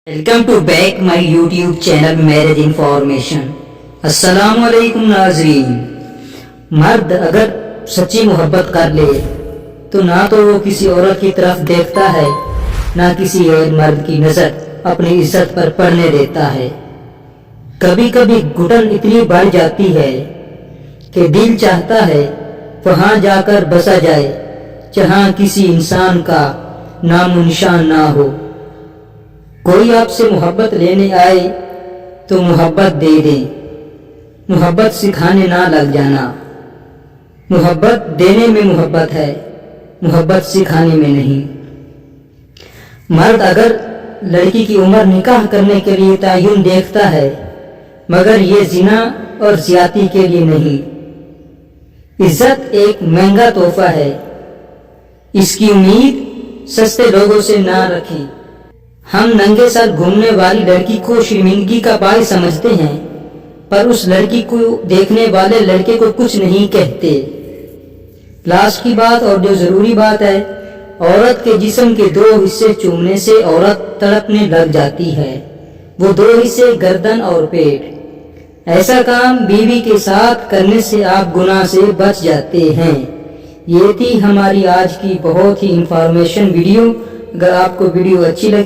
Welcome to back my YouTube channel marriage information. السلام علیکم ناظرین۔ مرد اگر سچی محبت کر لے تو نہ تو وہ کسی عورت کی طرف دیکھتا ہے، نہ کسی اور مرد کی نظر اپنی عزت پر پڑنے دیتا ہے۔ کبھی کبھی گھٹن اتنی بڑھ جاتی ہے کہ دل چاہتا ہے وہاں جا کر بسا جائے جہاں کسی انسان کا نام و نشان نہ ہو۔ کوئی آپ سے محبت لینے آئے تو محبت دے دیں، محبت سکھانے نہ لگ جانا۔ محبت دینے میں محبت ہے، محبت سکھانے میں نہیں۔ مرد اگر لڑکی کی عمر نکاح کرنے کے لیے تعین دیکھتا ہے، مگر یہ زنا اور زیادتی کے لیے نہیں۔ عزت ایک مہنگا تحفہ ہے، اس کی امید سستے لوگوں سے نہ رکھیں۔ ہم ننگے سر گھومنے والی لڑکی کو شرمندگی کا باعث سمجھتے ہیں، پر اس لڑکی کو دیکھنے والے لڑکے کو کچھ نہیں کہتے۔ لاسٹ کی بات اور جو ضروری بات ہے، عورت کے جسم کے دو حصے چومنے سے عورت تڑپنے لگ جاتی ہے، وہ دو حصے گردن اور پیٹ۔ ایسا کام بیوی کے ساتھ کرنے سے آپ گناہ سے بچ جاتے ہیں۔ یہ تھی ہماری آج کی بہت ہی انفارمیشن ویڈیو۔ اگر آپ کو ویڈیو اچھی لگے